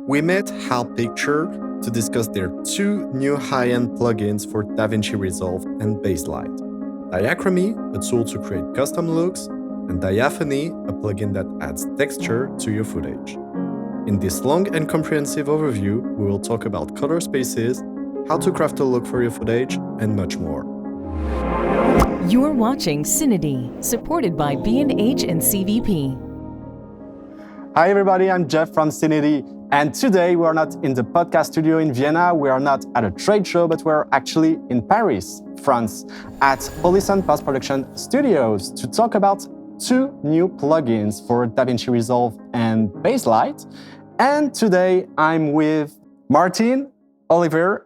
we met HAL Picture to discuss their two new high-end plugins for DaVinci Resolve and Baselight. Diachromie, a tool to create custom looks, and Diaphanie, a plugin that adds texture to your footage. In this long and comprehensive overview, we will talk about color spaces, how to craft a look for your footage, and much more. You're watching CineD, supported by B&H and CVP. Hi everybody, I'm Jeff from CineD, and today we are not in the podcast studio in Vienna, we are not at a trade show, but we're actually in Paris, France, at Polisson Post-Production Studios to talk about two new plugins for DaVinci Resolve and Baselight. And today I'm with Martin, Olivier,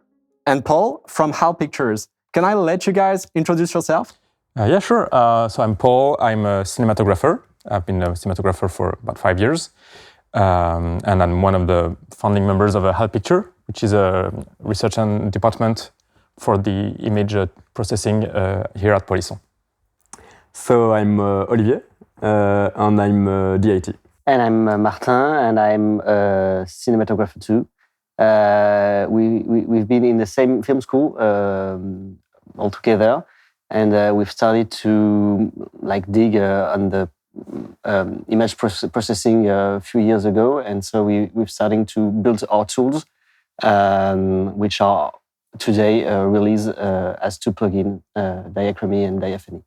and Paul from HAL Pictures. Can I let you guys introduce yourself? Yeah, sure. So I'm Paul. I'm a cinematographer. I've been a cinematographer for about 5 years. And I'm one of the founding members of HAL Picture, which is a research and department for the image processing here at Polisson. So I'm Olivier, and I'm DIT. And I'm Martin, and I'm a cinematographer too. We've been in the same film school all together, and we've started to dig on the image processing a few years ago, and so we're starting to build our tools, which are today released as two plugins, Diachromie and Diaphanie.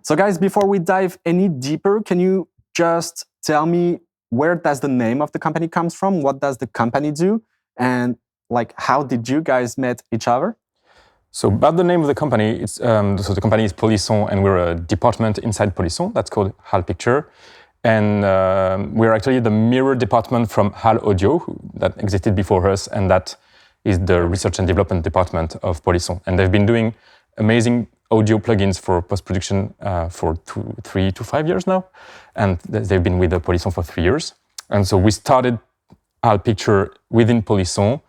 So guys, before we dive any deeper, can you just tell me where does the name of the company comes from? What does the company do? And how did you guys meet each other? So about the name of the company, it's so the company is Polisson, and we're a department inside Polisson that's called HAL Picture. And we're actually the mirror department from HAL Audio that existed before us, and that is the research and development department of Polisson. And they've been doing amazing audio plugins for post-production for 3 to 5 years now. And they've been with Polisson for 3 years. And so we started HAL Picture within Polisson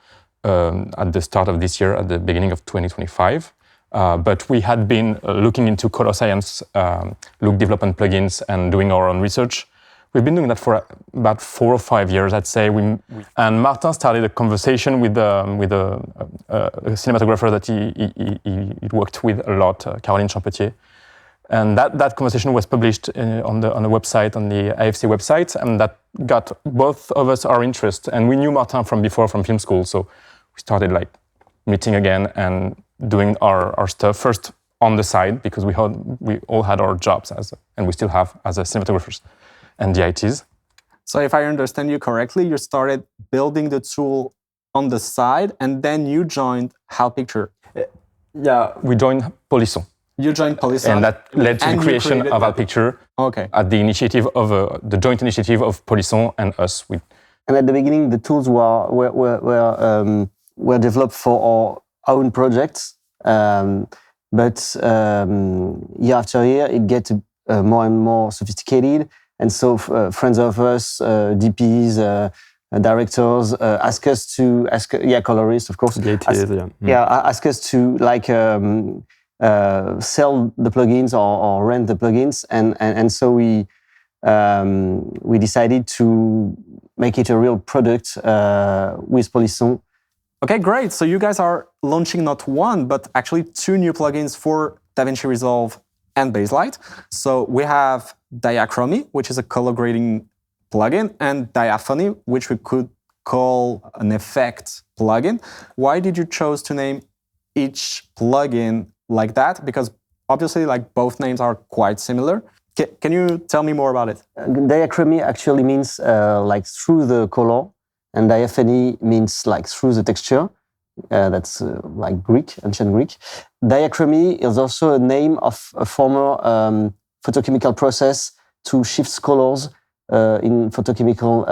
at the start of this year, at the beginning of 2025. But we had been looking into color science, look development plugins, and doing our own research. We've been doing that for about 4 or 5 years, I'd say. And Martin started a conversation with a cinematographer that he worked with a lot, Caroline Champetier. And that conversation was published on the website, on the AFC website, and that got both of us our interest. And we knew Martin from before, from film school, so we started meeting again and doing our stuff first on the side, because we all had our jobs and we still have as cinematographers and DITs. So if I understand you correctly, you started building the tool on the side, and then you joined HAL Picture. Yeah, we joined Polisson. You joined Polisson. And that led to the creation of HAL Picture. Okay. At the initiative of the joint initiative of Polisson and us. And at the beginning, the tools were developed for our own projects, but year after year, it gets more and more sophisticated. And so friends of us, DPs, directors, ask us to colorists, of course. Ask us to sell the plugins or rent the plugins, and so we decided to make it a real product with Polisson. Okay, great. So you guys are launching not one, but actually two new plugins for DaVinci Resolve and Baselight. So we have Diachromie, which is a color grading plugin, and Diaphanie, which we could call an effect plugin. Why did you choose to name each plugin like that? Because obviously both names are quite similar. Can you tell me more about it? Diachromie actually means through the color, and Diaphanie means through the texture. That's Greek, ancient Greek. Diachromie is also a name of a former photochemical process to shift colors in photochemical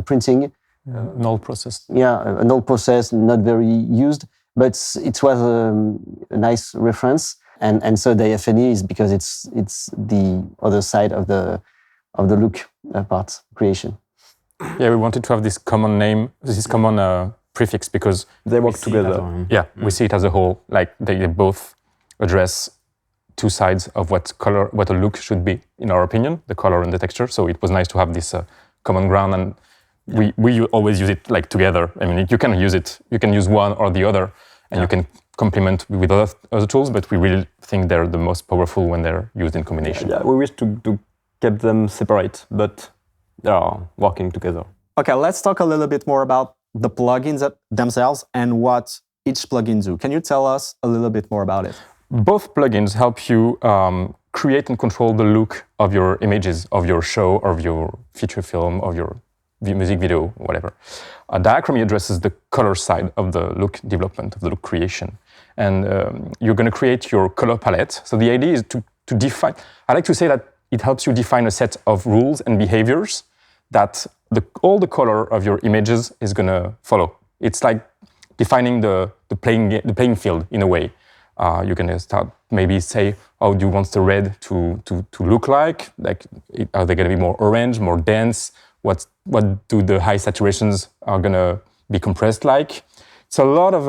printing. An old process. Yeah, an old process, not very used, but it was a nice reference. And so Diaphanie is because it's the other side of the look part creation. Yeah, we wanted to have this common name, this common prefix, because they work together. We see it as a whole. They both address two sides of what a look should be, in our opinion, the color and the texture. So it was nice to have this common ground, and we always use it like together. I mean, you can use one or the other, and you can complement with other tools, but we really think they're the most powerful when they're used in combination. Yeah, we wish to keep them separate, but they are working together. Okay, let's talk a little bit more about the plugins themselves and what each plugin do. Can you tell us a little bit more about it? Both plugins help you create and control the look of your images, of your show, of your feature film, of your music video, whatever. Diachromie addresses the color side of the look development, of the look creation. And you're going to create your color palette. So the idea is to define, I like to say that it helps you define a set of rules and behaviors that all the color of your images is going to follow. It's like defining the playing field in a way. You're going to start maybe say, how do you want the red to look like? Are they going to be more orange, more dense? What do the high saturations are going to be compressed like? It's a lot of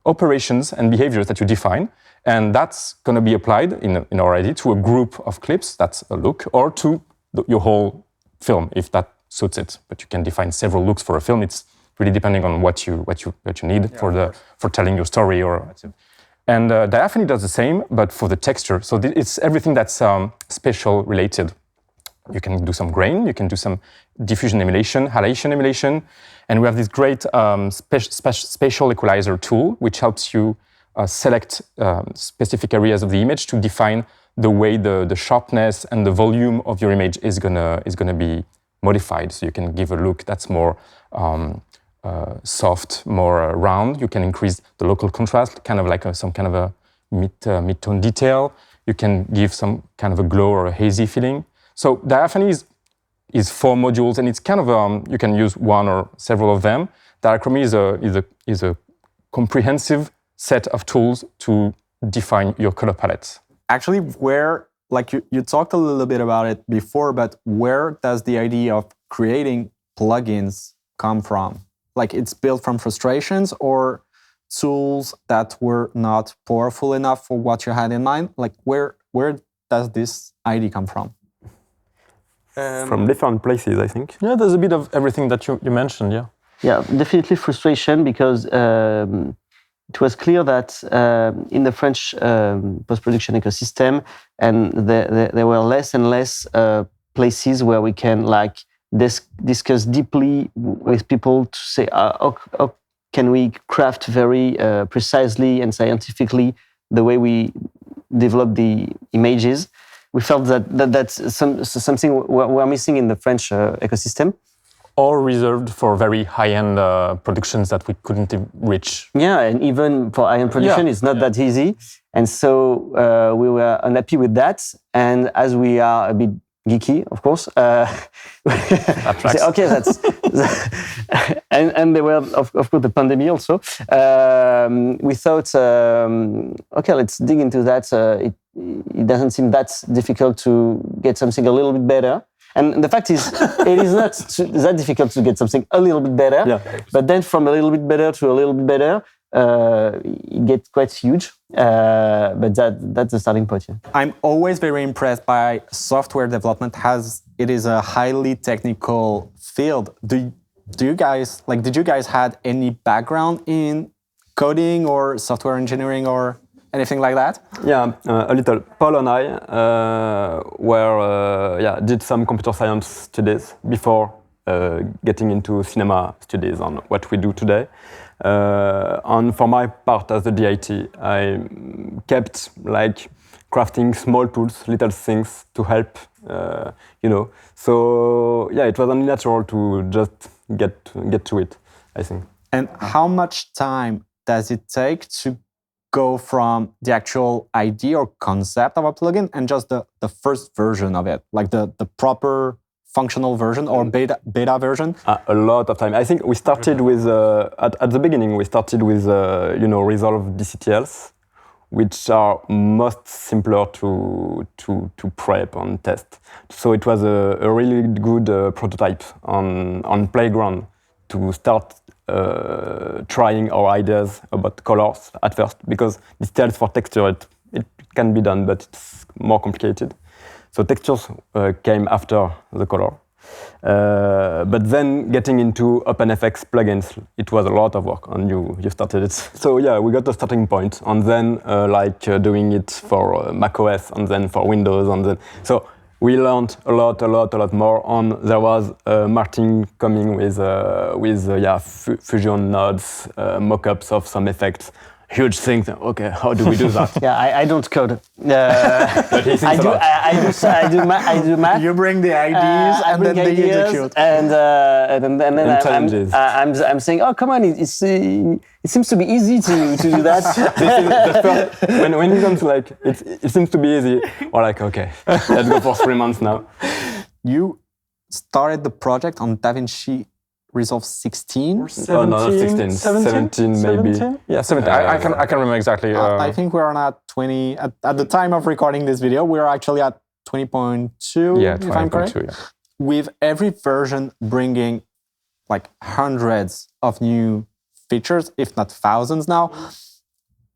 operations and behaviors that you define, and that's going to be applied in our idea to a group of clips, that's a look, or to your whole film, if that suits it. But you can define several looks for a film. It's really depending on what you need for telling your story. And Diaphanie does the same, but for the texture. So it's everything that's spatial related. You can do some grain, you can do some diffusion emulation, halation emulation, and we have this great spatial equalizer tool, which helps you select specific areas of the image to define the way the sharpness and the volume of your image is gonna be modified. So you can give a look that's more soft, more round. You can increase the local contrast, kind of like some kind of a mid-tone detail. You can give some kind of a glow or a hazy feeling. So Diaphanie is 4 modules, and it's kind of you can use one or several of them. Diachromie is a comprehensive set of tools to define your color palettes. Actually, where, like you talked a little bit about it before, but where does the idea of creating plugins come from? Like, it's built from frustrations or tools that were not powerful enough for what you had in mind? Like, where does this idea come from? From different places, I think. Yeah, there's a bit of everything that you mentioned, yeah. Yeah, definitely frustration, because it was clear that in the French post-production ecosystem, and there were less and less places where we can discuss deeply with people to say, how can we craft very precisely and scientifically the way we develop the images. We felt that's something we're missing in the French ecosystem. Or reserved for very high-end productions that we couldn't reach. Yeah, and even for high-end production, it's not that easy. And so we were unhappy with that. And as we are a bit geeky, of course, say, okay, that's and there were of course the pandemic also. We thought, okay, let's dig into that. It doesn't seem that difficult to get something a little bit better. And the fact is, it is not that difficult to get something a little bit better. Yeah. But then from a little bit better to a little bit better, it gets quite huge. But that's the starting point. Yeah. I'm always very impressed by software development. It is a highly technical field. Do you guys did you guys had any background in coding or software engineering or anything like that? Yeah, a little. Paul and I did some computer science studies before getting into cinema studies on what we do today. And for my part as a DIT, I kept crafting small tools, little things to help, So yeah, it was only natural to just get to it, I think. And how much time does it take to go from the actual idea or concept of a plugin and just the first version of it, like the proper functional version or beta version? A lot of time. I think we started with at the beginning we started with Resolve DCTLs, which are most simpler to prep and test. So it was a really good prototype on Playground to start trying our ideas about colors at first, because DCTLs for texture, it can be done, but it's more complicated. So textures came after the color. But then getting into OpenFX plugins, it was a lot of work, and you started it. So yeah, we got the starting point, and then doing it for macOS, and then for Windows, and then so we learned a lot more. And there was Martin coming with Fusion nodes, mock-ups of some effects. Huge thing. Okay, how do we do that? Yeah, I don't code. But he thinks a lot. I do math. You bring the ideas and then they execute. And then challenges. I'm saying, oh, come on, it seems to be easy to do that. When you come to like, it seems to be easy. Or like, okay, let's go for 3 months now. You started the project on DaVinci Resolve 16? Or 17, not 16, 17 maybe. 17? Yeah, 17. I can remember exactly. I think we're at 20. At the time of recording this video, we're actually at 20.2, yeah, if I'm correct. 20.2, yeah. With every version bringing like hundreds of new features, if not thousands now,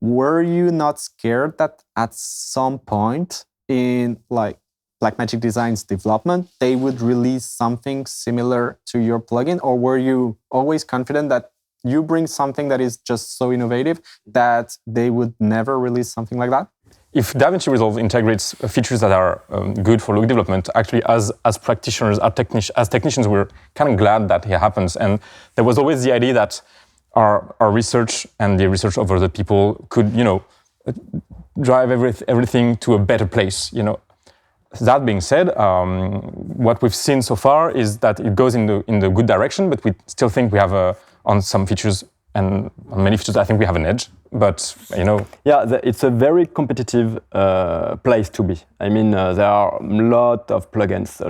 were you not scared that at some point in like Blackmagic Design's development, they would release something similar to your plugin? Or were you always confident that you bring something that is just so innovative that they would never release something like that? If DaVinci Resolve integrates features that are good for look development, actually as practitioners, as technicians, we're kind of glad that it happens. And there was always the idea that our research and the research of other people could, drive everything to a better place, That being said, what we've seen so far is that it goes in the good direction, but we still think we have on some features and on many features, I think we have an edge. But yeah, it's a very competitive place to be. I mean, there are a lot of plugins.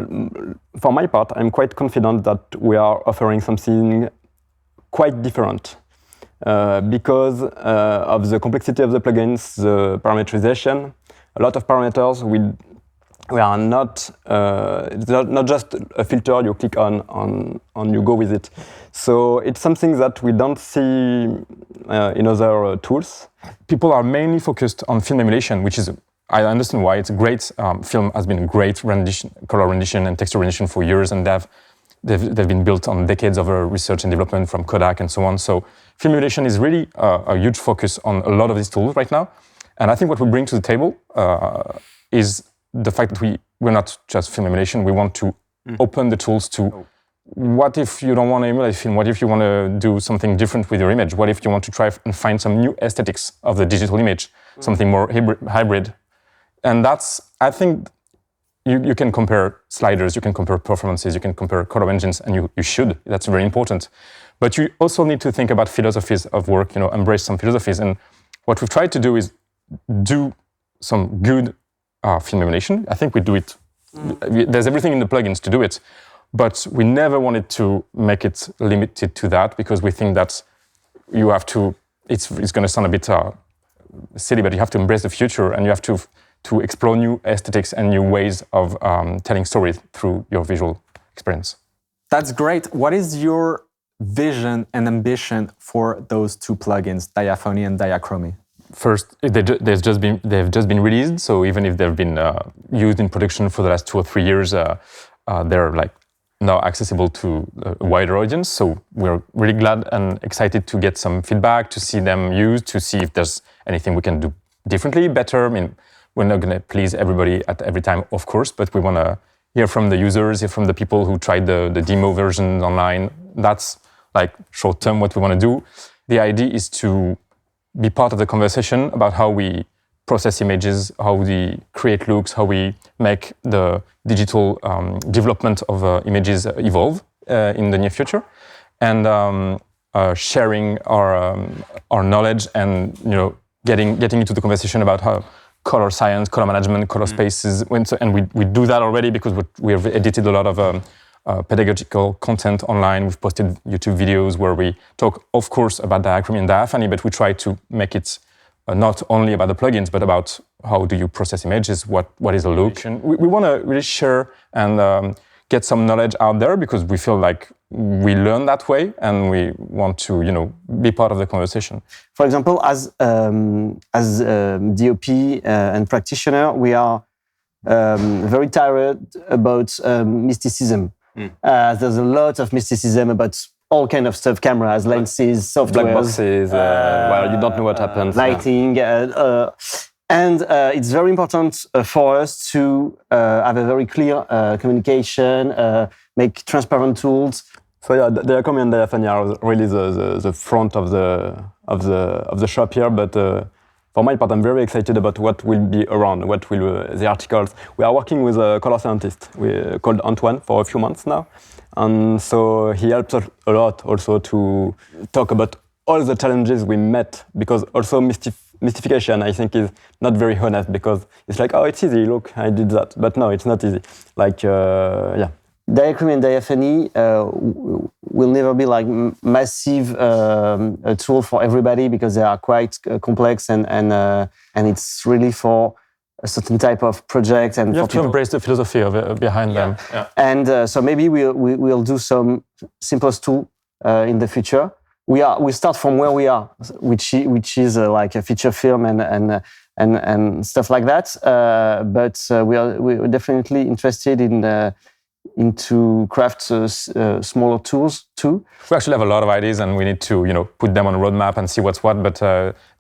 For my part, I'm quite confident that we are offering something quite different because of the complexity of the plugins, the parameterization, a lot of parameters. We are not, it's not just a filter you click on you go with it. So it's something that we don't see in other tools. People are mainly focused on film emulation, which is, I understand why, it's a great, film has been a great rendition, color rendition and texture rendition for years, and they've been built on decades of research and development from Kodak and so on. So film emulation is really a huge focus on a lot of these tools right now. And I think what we bring to the table is the fact that we're not just film emulation, we want to open the tools to what if you don't want to emulate film? What if you want to do something different with your image? What if you want to try and find some new aesthetics of the digital image, something more hybrid? And that's, I think, you can compare sliders, you can compare performances, you can compare color engines, and you should. That's very important. But you also need to think about philosophies of work, embrace some philosophies. And what we've tried to do is do some good film emulation. I think we do it. There's everything in the plugins to do it, but we never wanted to make it limited to that because we think that you have to. It's going to sound a bit silly, but you have to embrace the future and you have to explore new aesthetics and new ways of telling stories through your visual experience. That's great. What is your vision and ambition for those two plugins, Diaphanie and Diachromie? First, they've just been released, so even if they've been used in production for the last 2 or 3 years, they're like now accessible to a wider audience. So we're really glad and excited to get some feedback, to see them used, to see if there's anything we can do differently, better. I mean, we're not going to please everybody at every time, of course, but we want to hear from the users, hear from the people who tried the demo version online. That's like short term what we want to do. The idea is to be part of the conversation about how we process images, how we create looks, how we make the digital development of images evolve in the near future, and sharing our knowledge and getting into the conversation about how color science, color management, color spaces, and we do that already because we have edited a lot of pedagogical content online. We've posted YouTube videos where we talk, of course, about Diachromie and Diaphanie, but we try to make it not only about the plugins, but about how do you process images, what is a look. And we want to really share and get some knowledge out there because we feel like we learn that way and we want to, be part of the conversation. For example, as DOP and practitioner, we are very tired about mysticism. There's a lot of mysticism about all kind of stuff, cameras, lenses, software, Black boxes, where you don't know what happens. lighting. And it's very important for us to have a very clear communication, make transparent tools. So yeah, Diachromie and Diaphanie are really the front of the shop here. But for my part, I'm very excited about what will be around, what will the articles. We are working with a color scientist called Antoine for a few months now, and so he helps us a lot also to talk about all the challenges we met, because also mystification, I think, is not very honest, because it's like, oh, it's easy, look, I did that. But no, it's not easy. Like, yeah. Diachromie and Diaphanie will never be like massive a tool for everybody, because they are quite complex and it's really for a certain type of project. And you have to embrace the philosophy of behind them. Yeah. And so maybe we'll do some simplest tool in the future. We start from where we are, which is like a feature film and stuff like that. But we're definitely interested into craft smaller tools too. We actually have a lot of ideas, and we need to put them on a roadmap and see what's what. But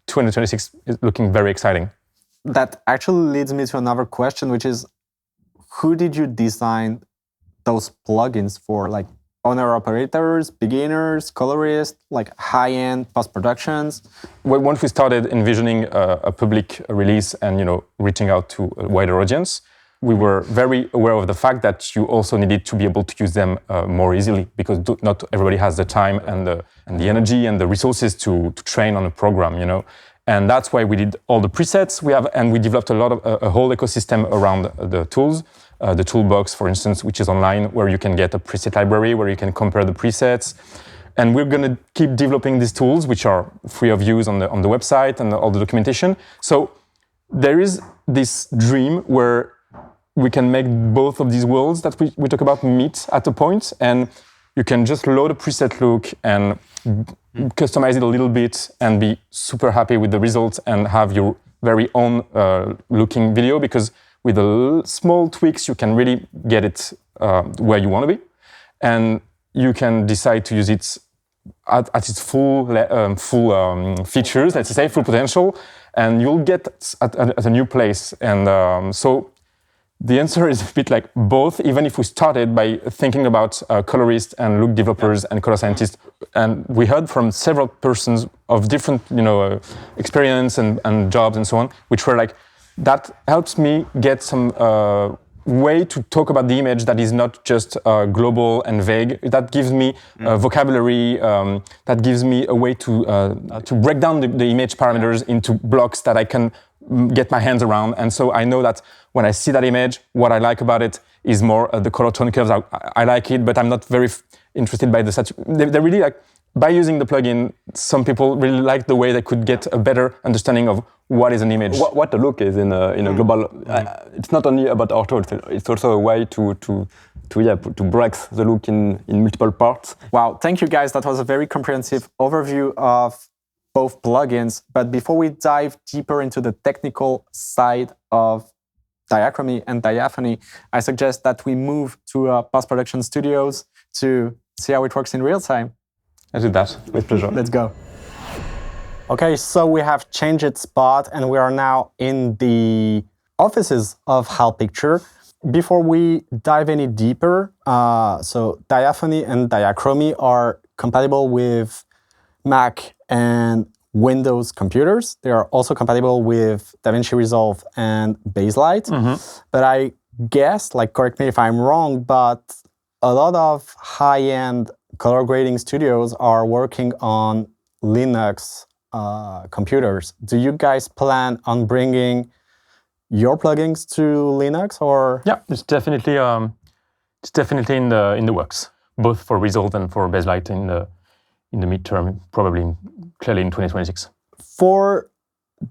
2026 is looking very exciting. That actually leads me to another question, which is, who did you design those plugins for? Like owner-operators, beginners, colorists, like high-end post-productions? Once we started envisioning a public release and reaching out to a wider audience, we were very aware of the fact that you also needed to be able to use them more easily, because not everybody has the time and the energy and the resources to train on a program, And that's why we did all the presets we have, and we developed a whole ecosystem around the tools. The toolbox, for instance, which is online, where you can get a preset library, where you can compare the presets. And we're going to keep developing these tools, which are free of use on the website and all the documentation. So there is this dream where we can make both of these worlds that we talk about meet at a point, and you can just load a preset look and customize it a little bit and be super happy with the results and have your very own looking video, because with the small tweaks, you can really get it where you want to be. And you can decide to use it at its full features, let's say, full potential, and you'll get at a new place. And so the answer is a bit like both, even if we started by thinking about colorists and look developers and color scientists. And we heard from several persons of different experience and jobs and so on, which were like, that helps me get some way to talk about the image that is not just global and vague. That gives me vocabulary, that gives me a way to break down the image parameters into blocks that I can get my hands around. And so I know that when I see that image, what I like about it is more the color tone curves. I like it, but I'm not very interested by the saturation. They really like, by using the plugin, some people really like the way they could get a better understanding of what is an image. What the look is in a global. It's not only about our tools. It's also a way to break the look in multiple parts. Wow, thank you guys. That was a very comprehensive overview of both plugins. But before we dive deeper into the technical side of Diachromie and Diaphanie, I suggest that we move to post-production studios to see how it works in real time. I do that with pleasure. Let's go. Okay, so we have changed spot and we are now in the offices of HAL Picture. Before we dive any deeper, so Diaphanie and Diachromie are compatible with Mac and Windows computers. They are also compatible with DaVinci Resolve and Baselight. But I guess, correct me if I'm wrong, but a lot of high-end color grading studios are working on Linux computers. Do you guys plan on bringing your plugins to Linux, or? Yeah, it's definitely in the works, both for Resolve and for Baselight in the midterm, probably clearly in 2026. For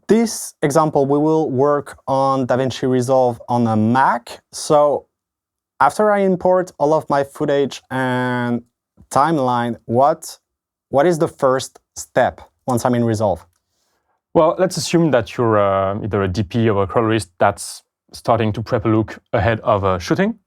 this example, we will work on DaVinci Resolve on a Mac. So after I import all of my footage and timeline, what is the first step once I'm in Resolve? Well, let's assume that you're either a DP or a colorist that's starting to prep a look ahead of shooting.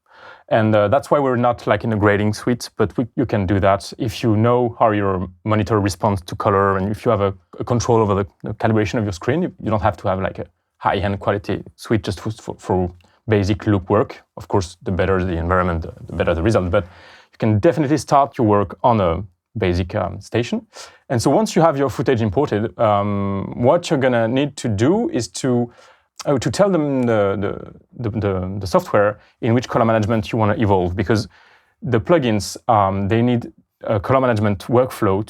And that's why we're not like in a grading suite, but you can do that if you know how your monitor responds to color, and if you have a control over the calibration of your screen. You don't have to have like a high-end quality suite just for basic look work. Of course, the better the environment, the better the result. But you can definitely start your work on a basic station. And so once you have your footage imported, what you're gonna need to do is to tell them the software in which color management you want to evolve, because the plugins, they need a color management workflow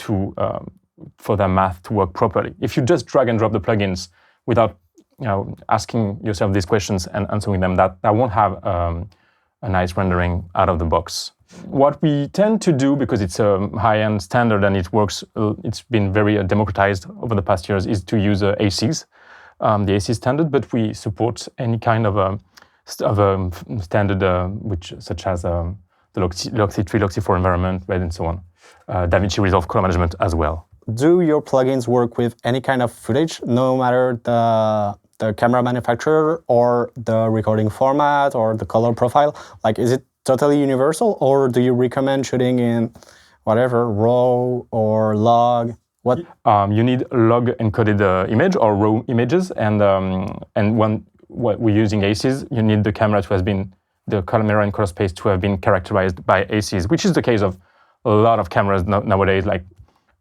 for their math to work properly. If you just drag and drop the plugins without asking yourself these questions and answering them, that won't have a nice rendering out of the box. What we tend to do, because it's a high-end standard and it works, it's been very democratized over the past years, is to use ACs. The AC standard, but we support any kind of standard, such as the Loxy 3, Loxy 4 environment, Red, and so on. DaVinci Resolve color management as well. Do your plugins work with any kind of footage, no matter the camera manufacturer or the recording format or the color profile? Like, is it totally universal, or do you recommend shooting in whatever, RAW or log? What? You need log encoded image or raw images, and when we're using ACs, you need the camera to have been, the camera and color space to have been characterized by ACs, which is the case of a lot of cameras nowadays, like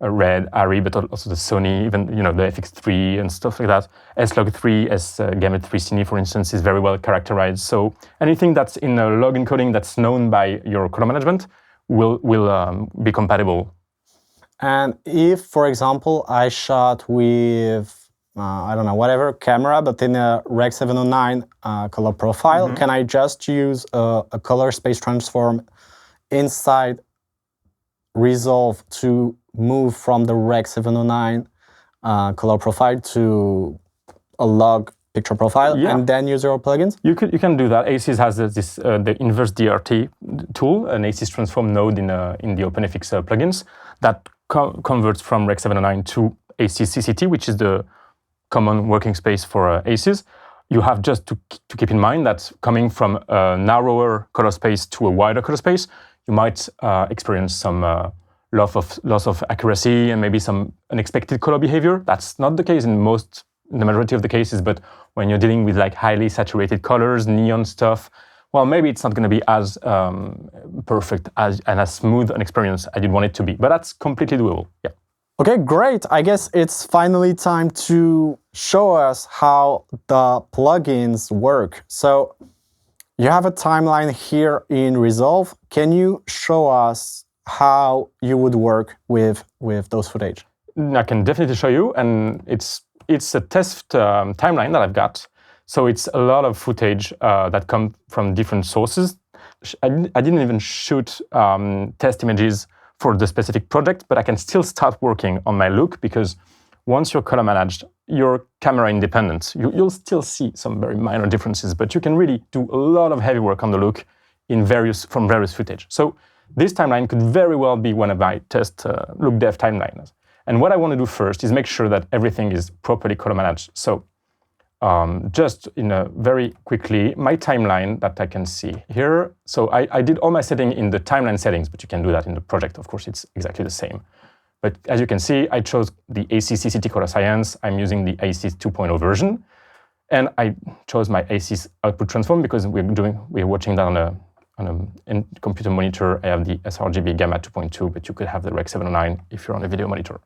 Red, Arri, but also the Sony, even the FX3 and stuff like that. S-Log3, S-Gamut3 Cine, for instance, is very well characterized. So anything that's in a log encoding that's known by your color management will be compatible. And if, for example, I shot with, I don't know, whatever camera, but in a Rec 709 color profile, can I just use a color space transform inside Resolve to move from the Rec 709 color profile to a log picture profile, and then use your plugins? You can do that. ACES has the inverse DRT tool, an ACES transform node in the OpenFX plugins that converts from Rec 709 to ACES CCT, which is the common working space for ACES. You have just to keep in mind that coming from a narrower color space to a wider color space, you might experience some loss of accuracy and maybe some unexpected color behavior. That's not the case in the majority of the cases, but when you're dealing with like highly saturated colors, neon stuff, well, maybe it's not going to be as perfect and as smooth an experience as you'd want it to be, but that's completely doable. Yeah. Okay, great. I guess it's finally time to show us how the plugins work. So you have a timeline here in Resolve. Can you show us how you would work with those footage? I can definitely show you, and it's a test timeline that I've got. So it's a lot of footage that come from different sources. I didn't even shoot test images for the specific project, but I can still start working on my look, because once you're color managed, you're camera independent. You'll still see some very minor differences, but you can really do a lot of heavy work on the look from various footage. So this timeline could very well be one of my test look dev timelines. And what I want to do first is make sure that everything is properly color managed. So just very quickly, my timeline that I can see here. So I did all my setting in the timeline settings, but you can do that in the project. Of course, it's exactly the same. But as you can see, I chose the ACES CCT Color Science. I'm using the ACES 2.0 version. And I chose my ACES output transform because we're watching that on a computer monitor. I have the sRGB Gamma 2.2, but you could have the Rec 709 if you're on a video monitor.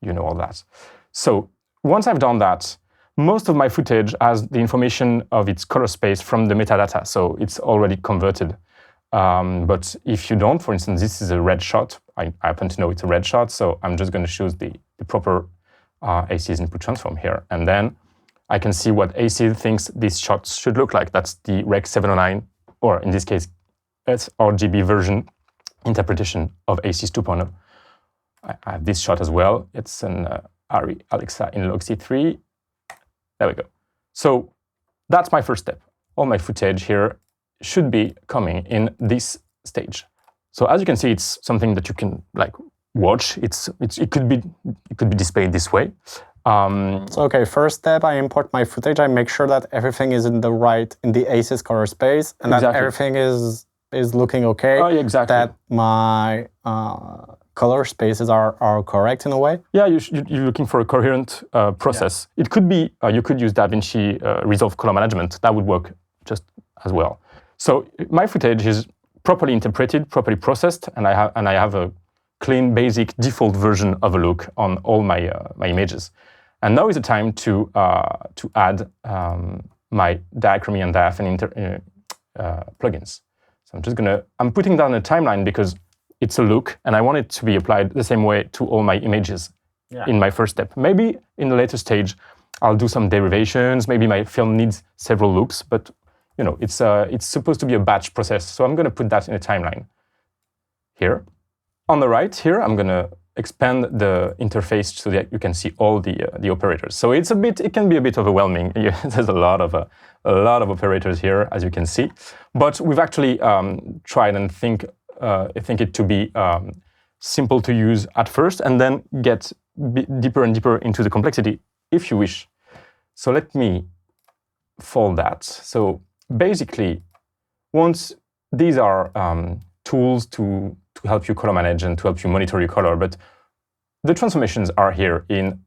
You know all that. So once I've done that, most of my footage has the information of its color space from the metadata, so it's already converted. But if you don't, for instance, this is a red shot. I happen to know it's a red shot, so I'm just going to choose the proper ACES input transform here. And then I can see what ACES thinks this shot should look like. That's the Rec 709, or in this case, sRGB version interpretation of ACES 2.0. I have this shot as well. It's an Arri Alexa in Loxy 3. There we go. So that's my first step. All my footage here should be coming in this stage. So as you can see, it's something that you can watch. It could be displayed this way. So okay, first step, I import my footage. I make sure that everything is in the ACES color space and that everything is is looking okay. Oh, yeah, exactly. That my color spaces are correct in a way. Yeah, you're looking for a coherent process. Yeah. It could be, you could use DaVinci Resolve color management. That would work just as well. So my footage is properly interpreted, properly processed, and I have a clean, basic, default version of a look on all my images. And now is the time to add my Diachromie and Diaphanie plugins. So I'm putting down a timeline because it's a look, and I want it to be applied the same way to all my images in my first step. Maybe in the later stage, I'll do some derivations. Maybe my film needs several looks, but it's supposed to be a batch process. So I'm going to put that in a timeline here. On the right here, I'm going to expand the interface so that you can see all the operators. So it can be a bit overwhelming. There's a lot of operators here, as you can see. But we've actually tried and think it to be simple to use at first, and then get deeper and deeper into the complexity, if you wish. So let me fold that. So basically, once these are tools to help you color manage and to help you monitor your color, but the transformations are here in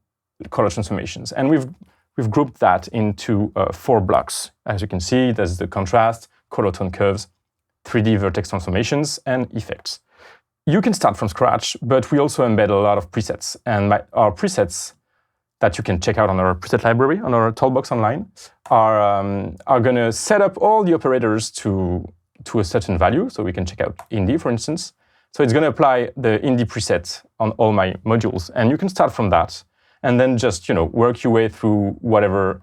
color transformations, and we've grouped that into 4 blocks. As you can see, there's the contrast, color tone curves, 3D vertex transformations, and effects. You can start from scratch, but we also embed a lot of presets, and our presets that you can check out on our preset library, on our toolbox online, are going to set up all the operators to a certain value. So we can check out indie, for instance. So it's going to apply the indie preset on all my modules, and you can start from that, and then just work your way through whatever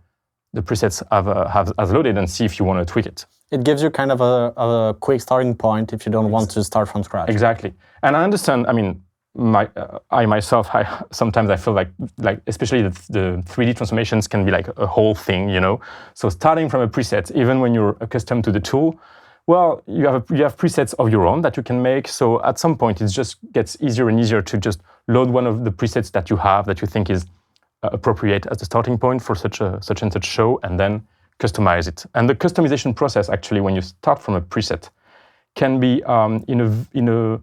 the presets have loaded, and see if you want to tweak it. It gives you kind of a quick starting point if you don't want to start from scratch. Exactly, and I understand. I mean, sometimes I feel like especially the 3D transformations can be like a whole thing, So starting from a preset, even when you're accustomed to the tool, well, you have presets of your own that you can make. So at some point, it just gets easier and easier to just load one of the presets that you have that you think is appropriate as a starting point for such and such show, and then customize it. And the customization process, actually, when you start from a preset, can be in a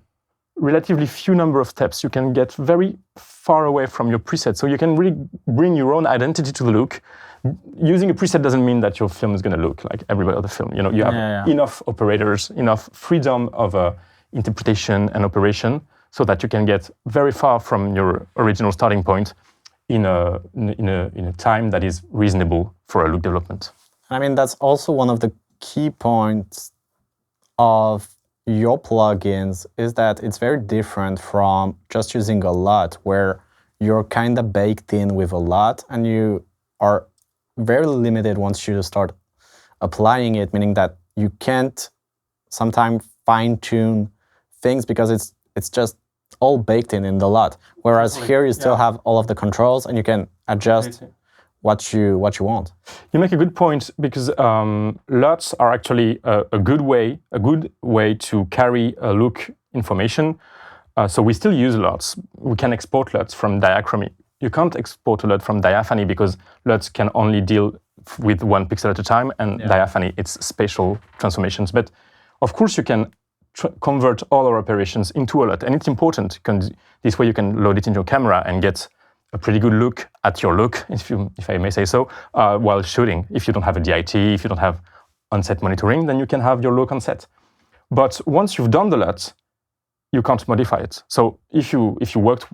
relatively few number of steps. You can get very far away from your preset, so you can really bring your own identity to the look. Using a preset doesn't mean that your film is going to look like every other film. You have enough operators, enough freedom of interpretation and operation, so that you can get very far from your original starting point in a time that is reasonable for a look development. I mean, that's also one of the key points of your plugins, is that it's very different from just using a LUT, where you're kind of baked in with a LUT, and you are very limited once you start applying it, meaning that you can't sometimes fine-tune things because it's just all baked in the LUT. Whereas here you still have all of the controls, and you can adjust what you want. You make a good point, because LUTs are actually a good way to carry a look information. So we still use LUTs. We can export LUTs from Diachromie. You can't export a LUT from Diaphanie, because LUTs can only deal with 1 pixel at a time, and Diaphanie, it's spatial transformations. But of course, you can convert all our operations into a LUT, and it's important. This way you can load it in your camera and get a pretty good look at your look, if I may say so, while shooting. If you don't have a DIT, if you don't have on-set monitoring, then you can have your look on set. But once you've done the LUT, you can't modify it. So if you worked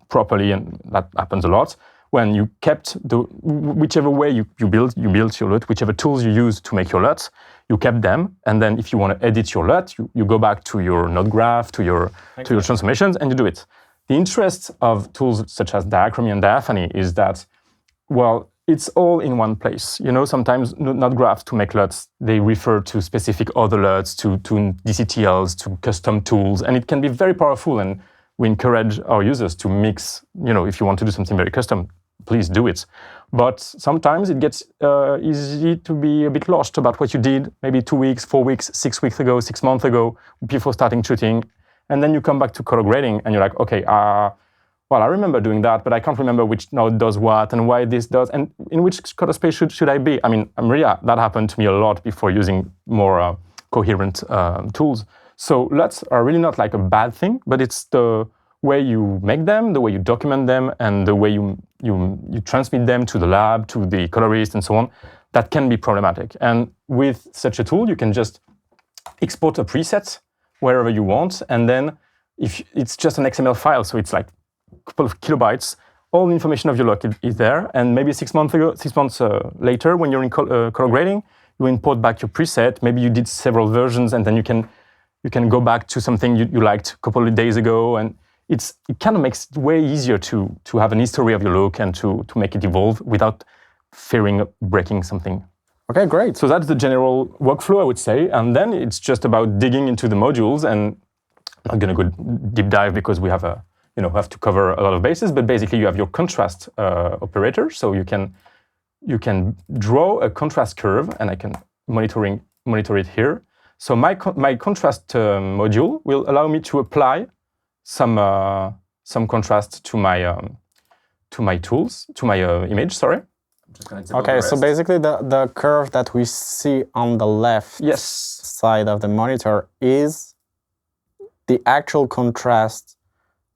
properly, and that happens a lot, when you kept whichever way you built your LUT, whichever tools you use to make your LUT, you kept them, and then if you want to edit your LUT, you go back to your node graph, to your transformations, and you do it. The interest of tools such as Diachromie and Diaphanie is that, well, it's all in one place. Sometimes node graphs to make LUTs, they refer to specific other LUTs, to DCTLs, to custom tools, and it can be very powerful, and we encourage our users to mix. If you want to do something very custom, please do it. But sometimes it gets easy to be a bit lost about what you did maybe 2 weeks, 4 weeks, 6 weeks ago, 6 months ago, before starting shooting. And then you come back to color grading, and you're like, okay, well, I remember doing that, but I can't remember which node does what and why this does, and in which color space should I be? I mean, that happened to me a lot before using more coherent tools. So LUTs are really not like a bad thing, but it's the way you make them, the way you document them, and the way you transmit them to the lab, to the colorist, and so on, that can be problematic. And with such a tool, you can just export a preset wherever you want, and then if it's just an XML file, so it's like a couple of kilobytes, all the information of your look is there, and maybe 6 months later, when you're in color grading, you import back your preset. Maybe you did several versions, and then you can go back to something you liked a couple of days ago, and it kind of makes it way easier to have an history of your look and to make it evolve without fearing breaking something. Okay, great. So that's the general workflow, I would say, and then it's just about digging into the modules. And I'm not going to go deep dive because we have have to cover a lot of bases. But basically, you have your contrast operator, so you can draw a contrast curve, and I can monitor it here. So my contrast module will allow me to apply some contrast to my tools, to my image. Sorry. Okay, so basically the curve that we see on the left side of the monitor is the actual contrast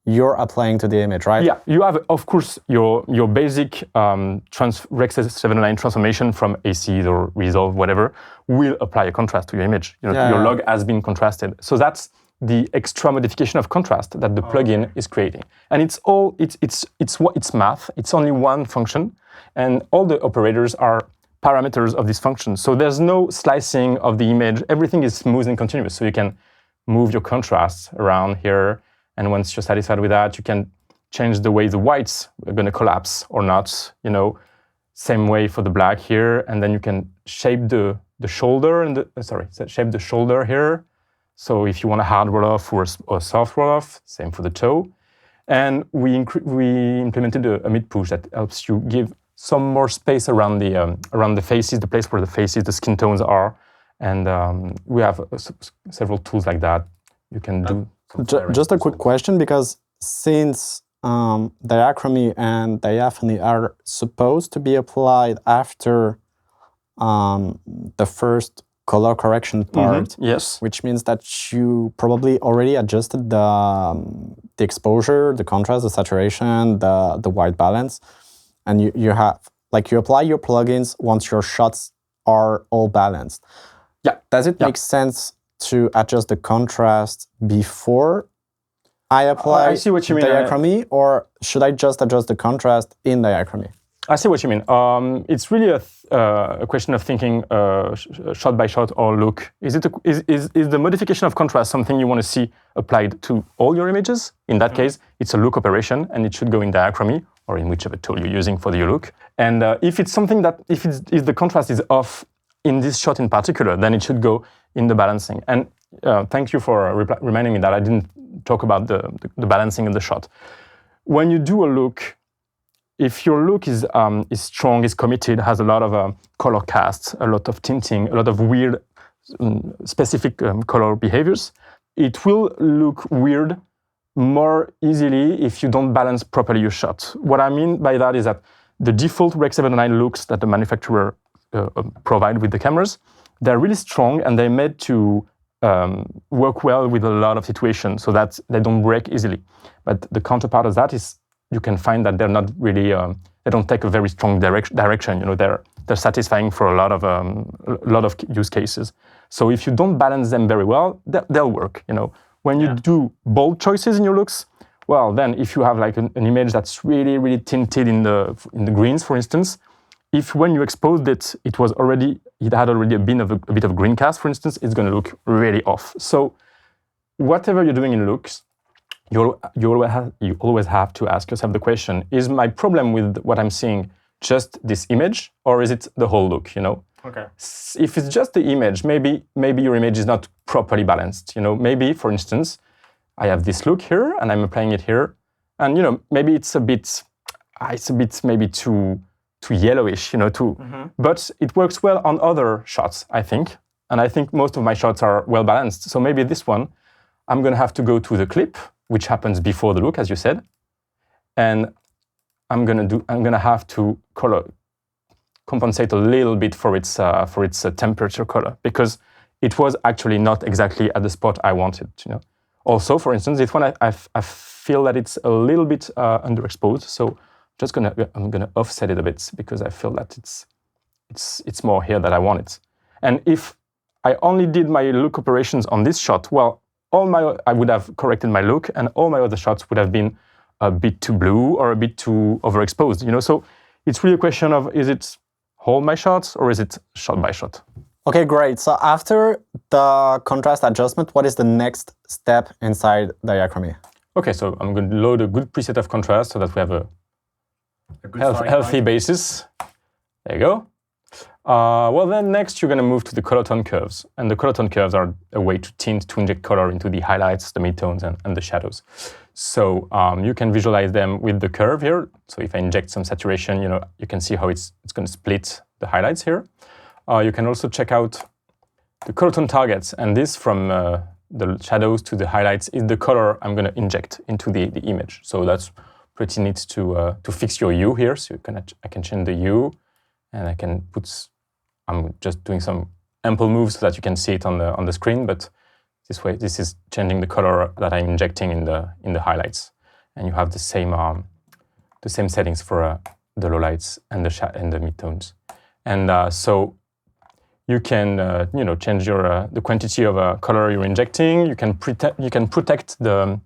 you're applying to the image, right? Yeah, you have, of course, your basic Rec. 709 transformation from ACs or Resolve, whatever, will apply a contrast to your image. Your log has been contrasted. So that's the extra modification of contrast that the plugin is creating. And it's math. It's only one function, and all the operators are parameters of this function. So there's no slicing of the image. Everything is smooth and continuous. So you can move your contrasts around here, and once you're satisfied with that, you can change the way the whites are going to collapse or not. Same way for the black here, and then you can shape the shoulder and shape the shoulder here. So if you want a hard roll-off or a soft roll-off, same for the toe. And we implemented a mid-push that helps you give some more space around the faces, the place where the faces, the skin tones are. And we have several tools like that you can do. Just a quick question, because since Diachromie and Diaphanie are supposed to be applied after the first color correction part, yes, which means that you probably already adjusted the exposure, the contrast, the saturation, the white balance, and you apply your plugins once your shots are all balanced. Yeah. Does it make sense to adjust the contrast before I apply I see what you mean. Diachromie, or should I just adjust the contrast in Diachromie? I see what you mean. It's really a question of thinking shot by shot or look. Is the modification of contrast something you want to see applied to all your images? In that case, it's a look operation, and it should go in Diachromie or in whichever tool you're using for the look. And if it's something that if the contrast is off in this shot in particular, then it should go in the balancing. And thank you for reminding me that I didn't talk about the balancing of the shot. When you do a look, if your look is strong, is committed, has a lot of color casts, a lot of tinting, a lot of weird specific color behaviors, it will look weird more easily if you don't balance properly your shot. What I mean by that is that the default Rec. 709 looks that the manufacturer provide with the cameras, they're really strong, and they're made to work well with a lot of situations so that they don't break easily. But the counterpart of that is you can find that they're not really, they don't take a very strong direction. They're satisfying for a lot of use cases. So if you don't balance them very well, they'll work. When you do bold choices in your looks, well, then if you have like an image that's really, really tinted in the greens, for instance, if when you exposed it, it had already a bit of green cast, for instance, it's going to look really off. So whatever you're doing in looks, you always have to ask yourself the question: is my problem with what I'm seeing just this image, or is it the whole look? Okay. If it's just the image, maybe your image is not properly balanced. Maybe, for instance, I have this look here, and I'm applying it here, and maybe it's a bit maybe too yellowish, but it works well on other shots, I think. And I think most of my shots are well balanced. So maybe this one, I'm going to have to go to the clip, which happens before the look, as you said. And I'm going to have to compensate a little bit for its temperature color, because it was actually not exactly at the spot I wanted. Also, for instance, this one I feel that it's a little bit underexposed, so I'm gonna offset it a bit because I feel that it's more here that I want it. And if I only did my look operations on this shot, well, I would have corrected my look, and all my other shots would have been a bit too blue or a bit too overexposed. So it's really a question of, is it whole my shots or is it shot by shot? Okay, great. So after the contrast adjustment, what is the next step inside Diachromie? Okay, so I'm going to load a good preset of contrast so that we have a healthy basis. There you go. Well, then next you're going to move to the color tone curves. And the color tone curves are a way to inject color into the highlights, the midtones, and the shadows. So you can visualize them with the curve here. So if I inject some saturation, you can see how it's going to split the highlights here. You can also check out the color tone targets. And this, from the shadows to the highlights, is the color I'm going to inject into the image. So that's pretty neat to fix your hue here. So I can change the hue, and I can I'm just doing some ample moves so that you can see it on the screen, but this is changing the color that I'm injecting in the highlights, and you have the same settings for the lowlights and the midtones, and so you can change the quantity of color you're injecting. You can protect the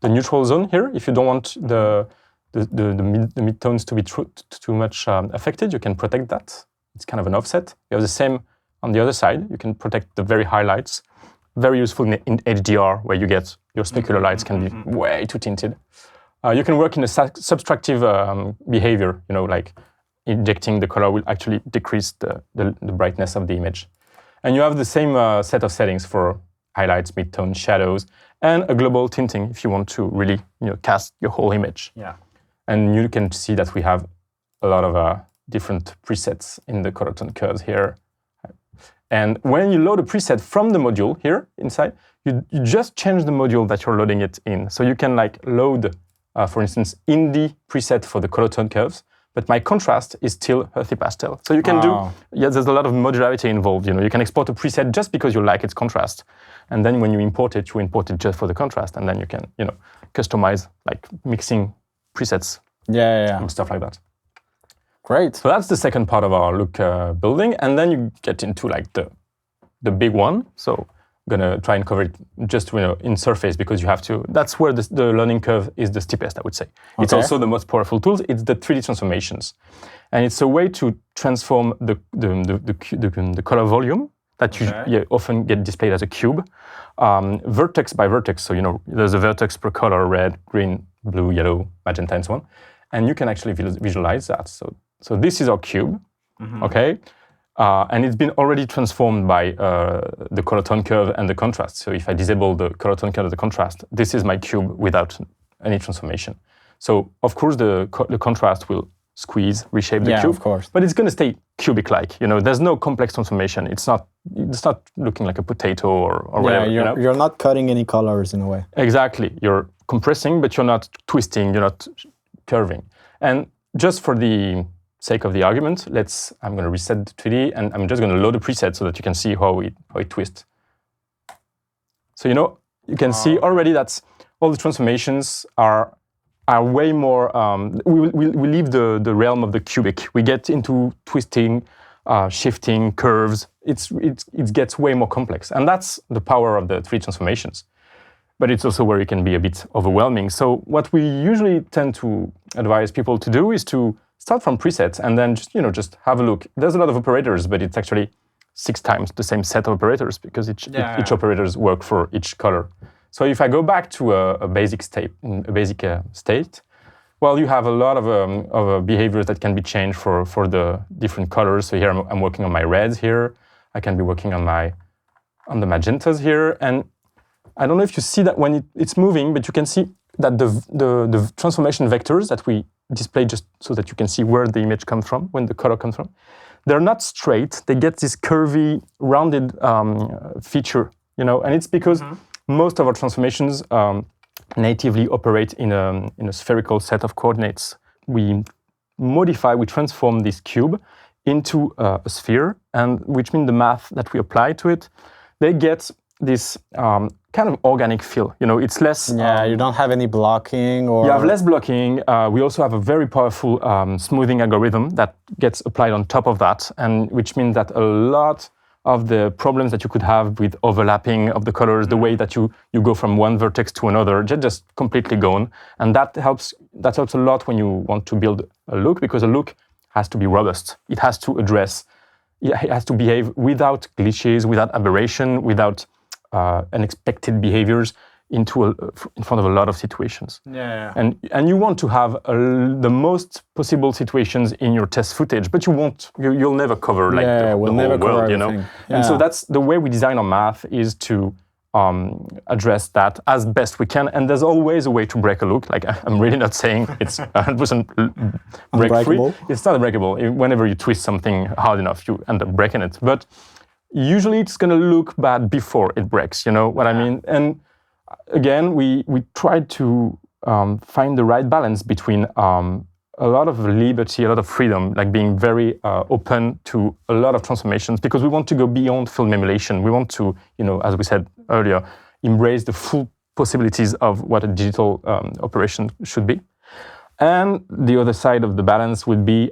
neutral zone here if you don't want the midtones to be too much affected. You can protect that. It's kind of an offset. You have the same on the other side. You can protect the very highlights. Very useful in HDR, where you get your specular lights can be way too tinted. You can work in a subtractive behavior, like injecting the color will actually decrease the brightness of the image. And you have the same set of settings for highlights, midtones, shadows, and a global tinting if you want to really cast your whole image. Yeah. And you can see that we have a lot of different presets in the color tone curves here. And when you load a preset from the module here inside, you just change the module that you're loading it in. So you can load, for instance, indie preset for the color tone curves, but my contrast is still earthy pastel. So you can there's a lot of modularity involved. You can export a preset just because you like its contrast. And then when you import it just for the contrast. And then you can, customize, mixing presets and stuff like that. Great. So that's the second part of our look building. And then you get into the big one. So I'm going to try and cover it just in surface, because you have to. That's where the learning curve is the steepest, I would say. Okay. It's also the most powerful tool. It's the 3D transformations. And it's a way to transform the color volume that you often get displayed as a cube, vertex by vertex. So, there's a vertex per color: red, green, blue, yellow, magenta, and so on. And you can actually visualize that. So this is our cube, okay? And it's been already transformed by the color tone curve and the contrast. So if I disable the color tone curve and the contrast, this is my cube without any transformation. So of course the contrast will reshape the cube, of course. But it's going to stay cubic-like. There's no complex transformation. It's not looking like a potato or whatever. You're not cutting any colors in a way. Exactly. You're compressing, but you're not twisting. You're not curving. And just for the sake of the argument, I'm going to reset the 3D, and I'm just going to load a preset so that you can see how it twists. So you can see already that all the transformations are way more. We leave the realm of the cubic. We get into twisting, shifting, curves. It gets way more complex, and that's the power of the 3D transformations. But it's also where it can be a bit overwhelming. So what we usually tend to advise people to do is to start from presets and then just have a look. There's a lot of operators, but it's actually 6 times the same set of operators, because each operators work for each color. So if I go back to a basic state, well, you have a lot of behaviors that can be changed for the different colors. So here I'm working on my reds here. I can be working on the magentas here, and I don't know if you see that when it's moving, but you can see that the transformation vectors that we display, just so that you can see where the image comes from, when the color comes from, they're not straight. They get this curvy, rounded feature, and it's because most of our transformations natively operate in a spherical set of coordinates. We transform this cube into a sphere, and which means the math that we apply to it they get this kind of organic feel. You know, it's less. Yeah, you don't have any blocking or. You have less blocking. We also have a very powerful smoothing algorithm that gets applied on top of that, and which means that a lot of the problems that you could have with overlapping of the colors, the way that you go from one vertex to another, just completely gone. And that helps a lot when you want to build a look, because a look has to be robust. It has to behave without glitches, without aberration, without unexpected behaviors in front of a lot of situations. Yeah. And you want to have the most possible situations in your test footage, but you'll never cover like the whole world, you know. Yeah. And so that's the way we design our math, is to address that as best we can. And there's always a way to break a look. Like, I'm really not saying it's 100% break-free. It's not unbreakable. Whenever you twist something hard enough, you end up breaking it. But usually it's going to look bad before it breaks, you know what I mean? And again, we try to find the right balance between a lot of liberty, a lot of freedom, like being very open to a lot of transformations, because we want to go beyond film emulation. We want to, you know, as we said earlier, embrace the full possibilities of what a digital operation should be. And the other side of the balance would be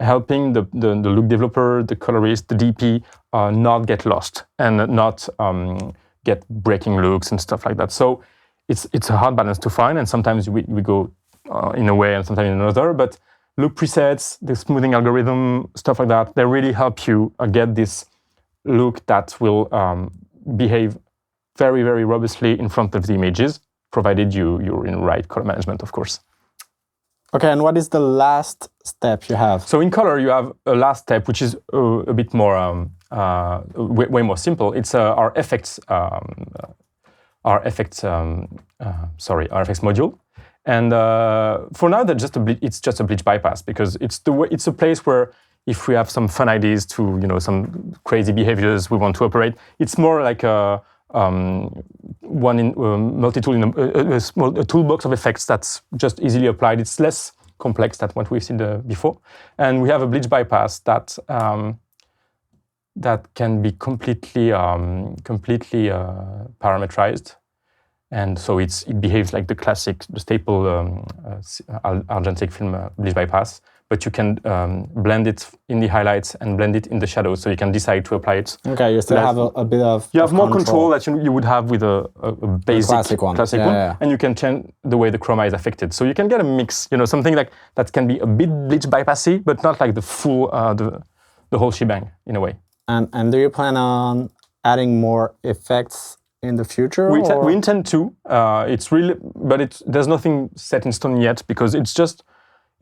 helping the look developer, the colorist, the DP not get lost and not get breaking looks and stuff like that. So it's a hard balance to find, and sometimes we go in a way and sometimes in another. But look presets, the smoothing algorithm, stuff like that, they really help you get this look that will behave very, very robustly in front of the images, provided you're in right color management, of course. Okay, and what is the last step you have? So in color, you have a last step, which is a bit more, way more simple. It's our effects module. And for now, it's just a bleach bypass, because it's a place where if we have some fun ideas to, you know, some crazy behaviors we want to operate, it's more like a multi-tool in a toolbox of effects that's just easily applied. It's less complex than what we've seen before, and we have a bleach bypass that can be completely parametrized, and so it behaves like the staple argentic film bleach bypass. But you can blend it in the highlights and blend it in the shadows, so you can decide to apply it. Okay, you still have a bit of. You have more control that you would have with a basic classic one, and you can change the way the chroma is affected. So you can get a mix, you know, something like that can be a bit bleach bypassy, but not like the full the whole shebang in a way. And do you plan on adding more effects in the future? We intend to. There's nothing set in stone yet, because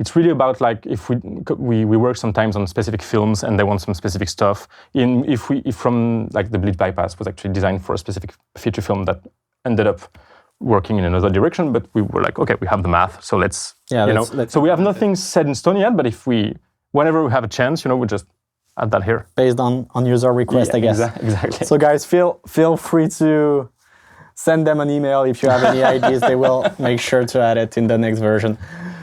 it's really about, like, if we work sometimes on specific films and they want some specific stuff. If from like the bleach bypass was actually designed for a specific feature film that ended up working in another direction, but we were like, okay, we have the math, so let's so we have nothing set in stone yet. But whenever we have a chance, you know, we just add that here based on user request, I guess. Exactly. So guys, feel free to send them an email if you have any ideas. They will make sure to add it in the next version.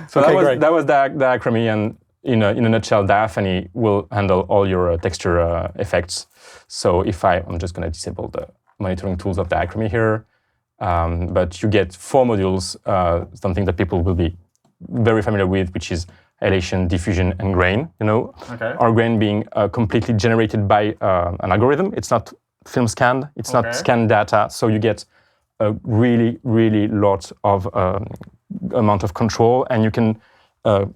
So that was Diachromie, and in a nutshell, Diaphanie will handle all your texture effects. So I'm just going to disable the monitoring tools of Diachromie here, but you get 4 modules, something that people will be very familiar with, which is halation, diffusion, and grain. You know, our grain being completely generated by an algorithm. It's not film scanned. It's not scanned data. So you get a really, really lot of amount of control, and you can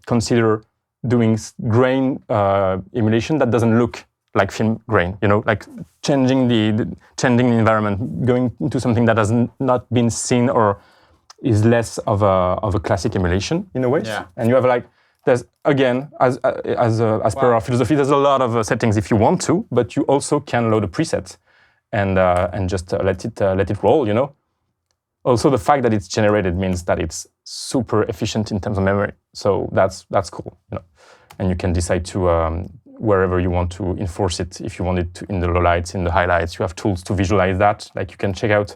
consider doing grain emulation that doesn't look like film grain. You know, like changing the environment, going into something that has not been seen or is less of a classic emulation in a way. Yeah. And you have there's again, as per our philosophy, there's a lot of settings if you want to, but you also can load a preset and just let it roll. You know. Also, the fact that it's generated means that it's super efficient in terms of memory. So that's cool, you know. And you can decide to wherever you want to enforce it. If you want it to, in the lowlights, in the highlights, you have tools to visualize that. Like you can check out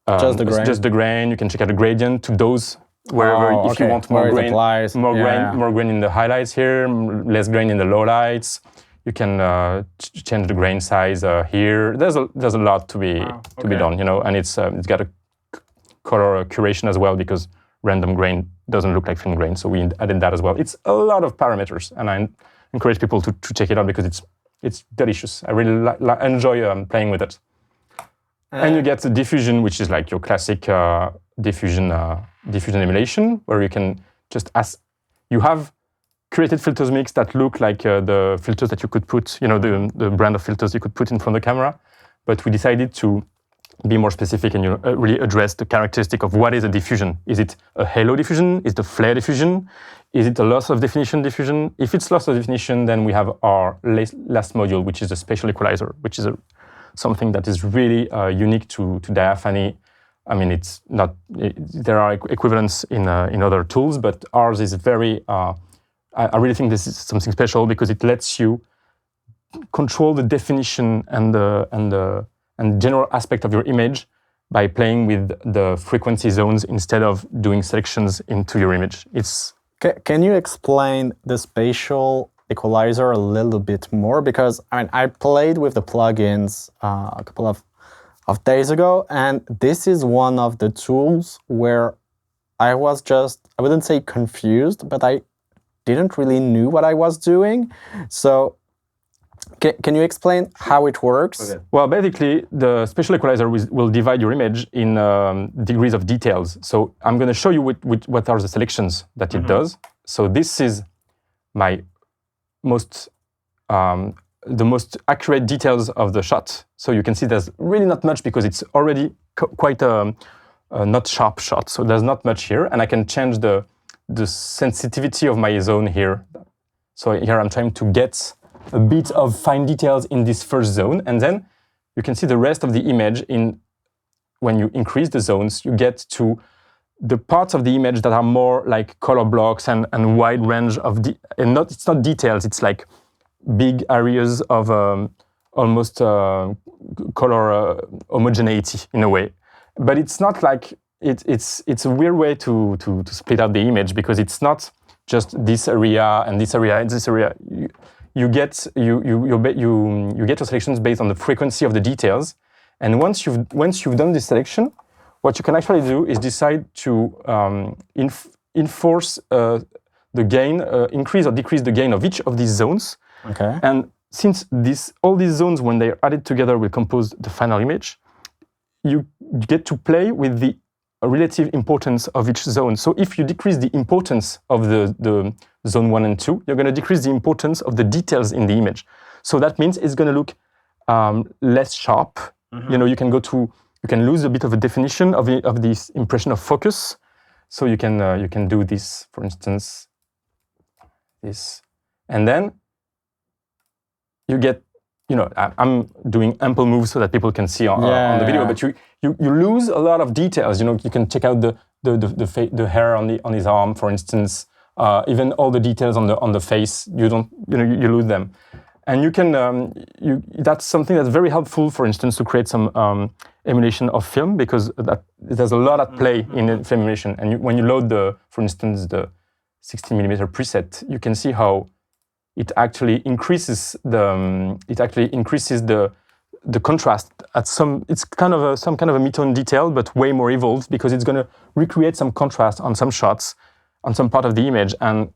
just the grain. You can check out the gradient to dose wherever if you want more grain in the highlights here, less grain in the lowlights. You can change the grain size here. There's a lot to be done, you know, and it's got a color curation as well because random grain doesn't look like film grain, so we added that as well. It's a lot of parameters, and I encourage people to check it out because it's delicious. I really enjoy playing with it. And you get the diffusion, which is like your classic diffusion emulation, where you can just you have created filters mix that look like the filters that you could put, you know, the brand of filters you could put in front of the camera. But we decided to be more specific and really address the characteristic of what is a diffusion. Is it a halo diffusion? Is it a flare diffusion? Is it a loss of definition diffusion? If it's loss of definition, then we have our last module, which is a spatial equalizer, which is something that is really unique to Diaphanie. I mean, it's not. There are equivalents in other tools, but ours is very. I really think this is something special because it lets you control the definition and the general aspect of your image by playing with the frequency zones instead of doing selections into your image. Can you explain the spatial equalizer a little bit more? Because I played with the plugins a couple of days ago, and this is one of the tools where I was I wouldn't say confused, but I didn't really knew what I was doing. So can you explain how it works? Okay. Well, basically, the spatial equalizer will divide your image in degrees of details. So I'm going to show you what are the selections that it does. So this is my the most accurate details of the shot. So you can see there's really not much because it's already quite a not sharp shot. So there's not much here, and I can change the sensitivity of my zone here. So here I'm trying to get a bit of fine details in this first zone, and then you can see the rest of the image when you increase the zones, you get to the parts of the image that are more like color blocks and wide range of it's not details, it's like big areas of almost color homogeneity in a way. But it's not like it's a weird way to split out the image because it's not just this area and this area and this area. You get your selections based on the frequency of the details, and once you've done this selection, what you can actually do is decide to enforce the gain, increase or decrease the gain of each of these zones. Okay. And since all these zones, when they are added together, will compose the final image, you get to play with the relative importance of each zone. So if you decrease the importance of the zone 1 and 2, you're going to decrease the importance of the details in the image. So that means it's going to look less sharp. Mm-hmm. You know, you can lose a bit of a definition of this impression of focus. So you can do this, for instance, this, and then you get. You know, I'm doing ample moves so that people can see on the video, but you lose a lot of details. You know, you can check out the hair on his arm, for instance, even all the details on the face. You lose them, and you can that's something that's very helpful. For instance, to create some emulation of film because there's a lot at play in film emulation. And when you load for instance, the 16mm preset, you can see how it actually increases the contrast at it's kind of some kind of a mid-tone detail, but way more evolved because it's going to recreate some contrast on some shots, on some part of the image, and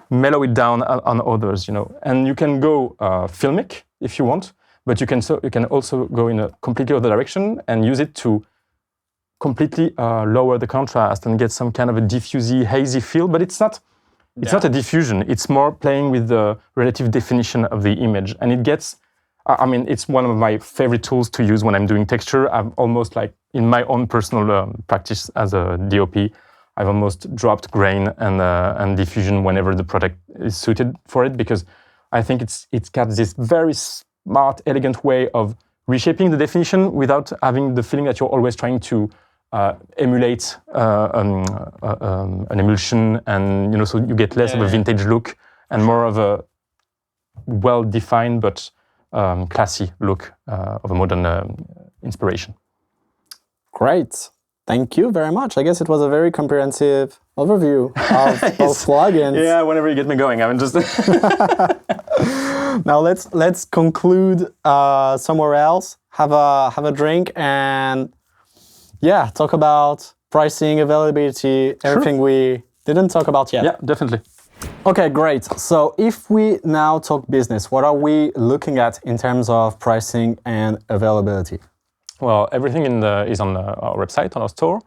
mellow it down on others. You know, and you can go filmic if you want, but you can also go in a completely other direction and use it to completely lower the contrast and get some kind of a diffusey, hazy feel. But it's not. It's not a diffusion. It's more playing with the relative definition of the image. And it gets, it's one of my favorite tools to use when I'm doing texture. I've almost in my own personal practice as a DOP, I've almost dropped grain and diffusion whenever the product is suited for it because I think it's got this very smart, elegant way of reshaping the definition without having the feeling that you're always trying to emulate an emulsion, and so you get less of a vintage look and more of a well-defined but classy look of a modern inspiration. Great, thank you very much. I guess it was a very comprehensive overview of plugins. Yeah, whenever you get me going, I'm just. Now let's conclude somewhere else. Have a drink and talk about pricing, availability, everything we didn't talk about yet. Yeah, definitely. Okay, great. So if we now talk business, what are we looking at in terms of pricing and availability? Well, everything is on our website, on our store.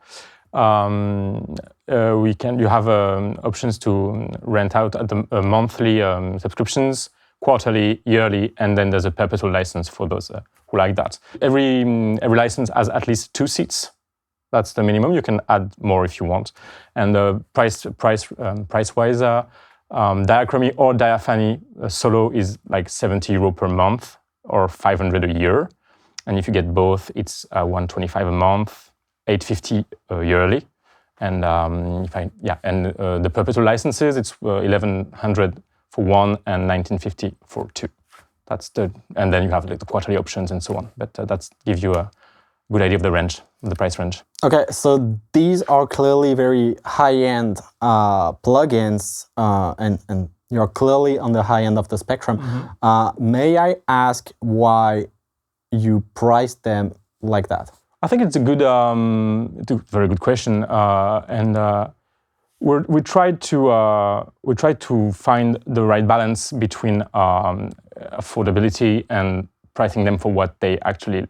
You have options to rent out at the monthly subscriptions, quarterly, yearly, and then there's a perpetual license for those who like that. Every license has at least 2 seats. That's the minimum. You can add more if you want. And price-wise, Diachromie or Diaphanie solo is like €70 per month or 500 a year. And if you get both, it's 125 a month, 850 yearly. And the perpetual licenses, it's 1100 for one and 1950 for two. And then you have like the quarterly options and so on. But that gives you a good idea of the range, the price range. Okay, so these are clearly very high-end plugins, and you're clearly on the high end of the spectrum. Mm-hmm. May I ask why you price them like that? I think it's a very good question, and we tried to find the right balance between affordability and pricing them for what they actually,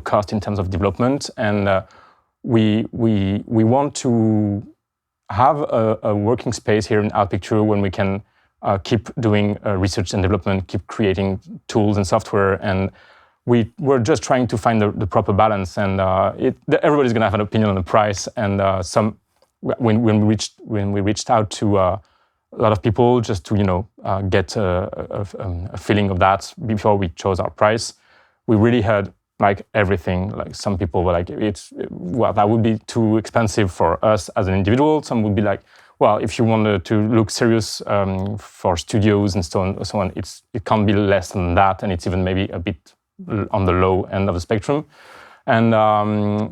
cost in terms of development. And we want to have a working space here in HAL Picture when we can keep doing research and development, keep creating tools and software, and we're just trying to find the proper balance. And everybody's going to have an opinion on the price. And when we reached out to a lot of people just to get a feeling of that before we chose our price, we really heard like everything. Like some people were like, that would be too expensive for us as an individual. Some would be like, well, if you wanted to look serious for studios and so on, it can't be less than that, and it's even maybe a bit on the low end of the spectrum. And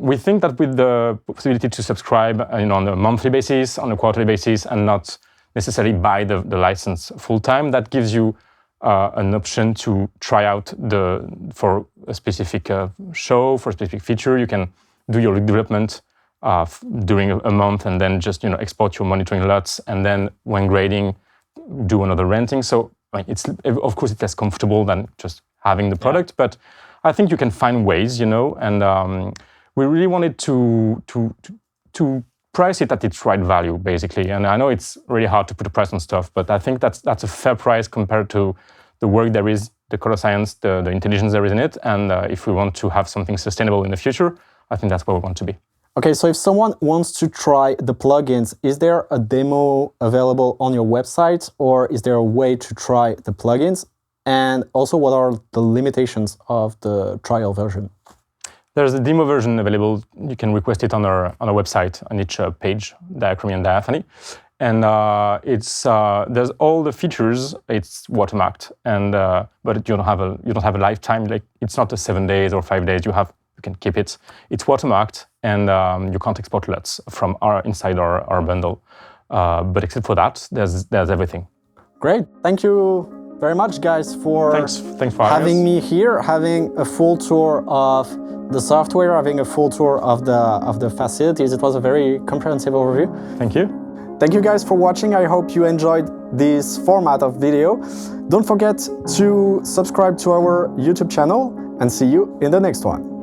we think that with the possibility to subscribe on a monthly basis, on a quarterly basis, and not necessarily buy the license full-time, that gives you an option to try out for a specific show, for a specific feature. You can do your development during a month and then just export your monitoring LUTs, and then when grading, do another renting. So of course it's less comfortable than just having the product, but I think you can find ways, and we really wanted to price it at its right value, basically. And I know it's really hard to put a price on stuff, but I think that's a fair price compared to the work there is, the color science, the intelligence there is in it. And if we want to have something sustainable in the future, I think that's where we want to be. Okay, so if someone wants to try the plugins, is there a demo available on your website, or is there a way to try the plugins? And also, what are the limitations of the trial version? There's a demo version available. You can request it on our website on each page, Diachromie and Diaphanie. And there's all the features. It's watermarked, but you don't have a lifetime. Like it's not a 7 days or 5 days. You can keep it. It's watermarked, and you can't export LUTs from inside our bundle. But except for that, there's everything. Great. Thank you very much, guys, for thanks for having me here, having a full tour of the software, having a full tour of the facilities. It was a very comprehensive overview. Thank you. Thank you guys for watching. I hope you enjoyed this format of video. Don't forget to subscribe to our YouTube channel, and see you in the next one.